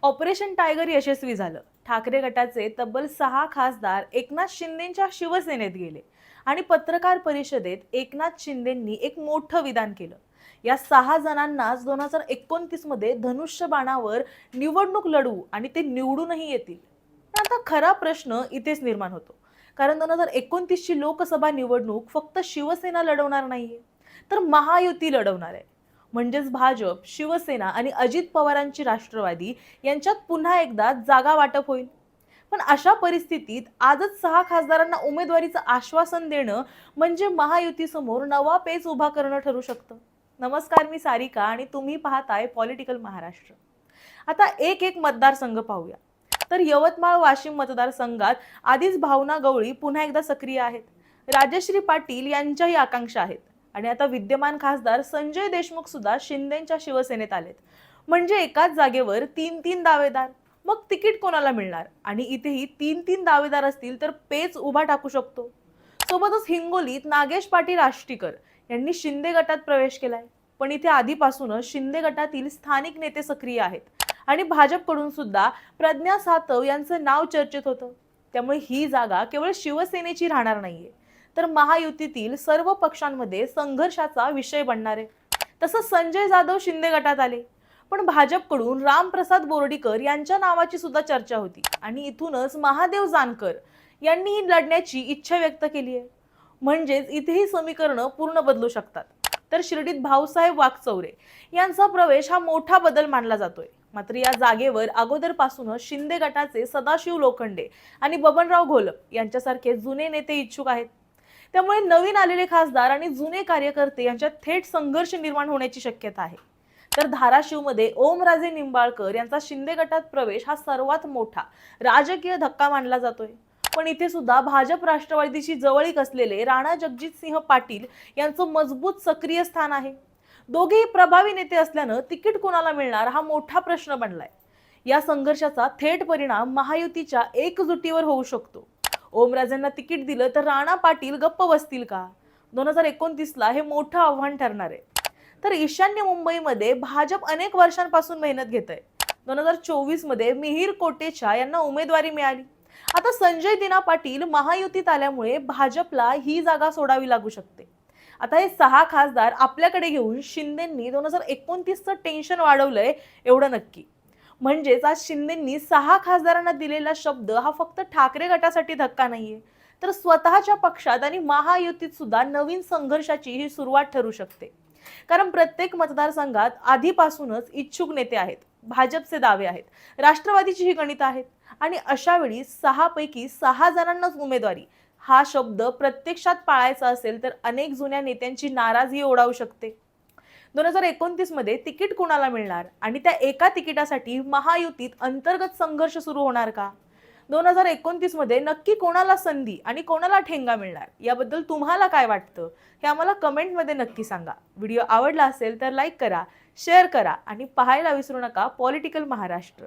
Operation tiger यशस्वी झालं. ठाकरे गटाचे तब्बल 6 खासदार एकनाथ शिंदेच्या शिवसेनेत गेले आणि पत्रकार परिषदेत एकनाथ शिंदेंनी एक मोठं विधान केलं. या 6 जणांनाच 2029 मध्ये धनुष्यबाणावर निवडणूक लढवू आणि ते निवडूनही येतील. पण आता खरा प्रश्न इथेच निर्माण होतो, कारण 2029 ची लोकसभा निवडणूक फक्त शिवसेना लढवणार नाहीये, तर महायुती लढवणार आहे. म्हणजेच भाजप, शिवसेना आणि अजित पवारांची राष्ट्रवादी यांच्यात पुन्हा एकदा जागा वाटप होईल. पण अशा परिस्थितीत आजच 6 खासदारांना उमेदवारीचं आश्वासन देणं म्हणजे महायुतीसमोर नवा पेच उभा करणं ठरू शकतं. नमस्कार, मी सारिका आणि तुम्ही पाहताय पॉलिटिकल महाराष्ट्र. आता एक एक मतदारसंघ पाहूया. तर यवतमाळ वाशिम मतदारसंघात आधीच भावना गवळी पुन्हा एकदा सक्रिय आहेत. राजश्री पाटील यांच्याही आकांक्षा आहेत आणि आता विद्यमान खासदार संजय देशमुख सुद्धा शिंदेच्या शिवसेनेत आलेत. म्हणजे एकाच जागेवर तीन तीन दावेदार. मग तिकीट कोणाला मिळणार? आणि इथेही तीन तीन दावेदार असतील तर पेच उभा टाकू शकतो. सोबतच हिंगोलीत नागेश पाटील आष्टीकर यांनी शिंदे गटात प्रवेश केलाय. पण इथे आधीपासूनच शिंदे गटातील स्थानिक नेते सक्रिय आहेत आणि भाजपकडून सुद्धा प्रज्ञा सातव यांचं नाव चर्चेत होतं. त्यामुळे ही जागा केवळ शिवसेनेची राहणार नाहीये, तर महायुतीतील सर्व पक्षांमध्ये संघर्षाचा विषय बनणार आहे. तसंच संजय जाधव शिंदे गटात आले, पण भाजपकडून रामप्रसाद बोर्डीकर यांच्या नावाची सुद्धा चर्चा होती आणि इथूनच महादेव जानकर यांनीही लढण्याची इच्छा व्यक्त केली आहे. म्हणजेच इथेही समीकरणं पूर्ण बदलू शकतात. तर शिर्डीत भाऊसाहेब वाकचौरे यांचा प्रवेश हा मोठा बदल मानला जातोय. मात्र या जागेवर अगोदरपासूनच शिंदे गटाचे सदाशिव लोखंडे आणि बबनराव घोलप यांच्यासारखे जुने नेते इच्छुक आहेत. त्यामुळे नवीन आलेले खासदार आणि जुने कार्यकर्ते यांच्यात थेट संघर्ष निर्माण होण्याची शक्यता आहे. तर धाराशिवमध्ये ओमराजे निंबाळकर यांचा शिंदे गटात प्रवेश हा सर्वात मोठा राजकीय धक्का मानला जातोय. पण इथे सुद्धा भाजप राष्ट्रवादीची जवळीक असलेले राणा जगजितसिंह पाटील यांचं मजबूत सक्रिय स्थान आहे. दोघेही प्रभावी नेते असल्यानं तिकीट कोणाला मिळणार हा मोठा प्रश्न बनलाय. या संघर्षाचा थेट परिणाम महायुतीच्या एकजुटीवर होऊ शकतो. ओमराजेंना तिकीट दिलं तर राणा पाटील गप्प बसतील का? 2029 ला हे मोठं आव्हान ठरणार आहे. तर ईशान्य मुंबईमध्ये भाजप अनेक वर्षांपासून मेहनत घेत आहे. 2024 मध्ये मिहिर कोटेचा यांना उमेदवारी मिळाली. आता संजय दिना पाटील महायुतीत आल्यामुळे भाजपला ही जागा सोडावी लागू शकते. आता हे 6 खासदार आपल्याकडे घेऊन शिंदेंनी 2029चं टेन्शन वाढवलंय एवढं नक्की. म्हणजेच आज शिंदेंनी 6 खासदारांना दिलेला शब्द हा फक्त ठाकरे गटासाठी धक्का नाहीये, तर स्वतःच्या पक्षात आणि महायुतीत सुद्धा नवीन संघर्षाची ही सुरुवात ठरू शकते. कारण प्रत्येक मतदारसंघात आधीपासूनच इच्छुक नेते आहेत, भाजपचे दावे आहेत, राष्ट्रवादीची ही गणित आहेत आणि अशा वेळी 6 पैकी 6 जणांनाच उमेदवारी हा शब्द प्रत्यक्षात पाळायचा असेल तर अनेक जुन्या नेत्यांची नाराजगी ओढावू शकते. 2029 मध्ये तिकीट कोणाला मिळणार आणि त्या एका तिकिटासाठी महायुतीत अंतर्गत संघर्ष सुरू होणार का? 2029 मध्ये नक्की कोणाला संधी आणि कोणाला ठेंगा मिळणार याबद्दल तुम्हाला काय वाटतं हे आम्हाला कमेंटमध्ये नक्की सांगा. व्हिडिओ आवडला असेल तर लाईक करा, शेअर करा आणि पाहायला विसरू नका पॉलिटिकल महाराष्ट्र.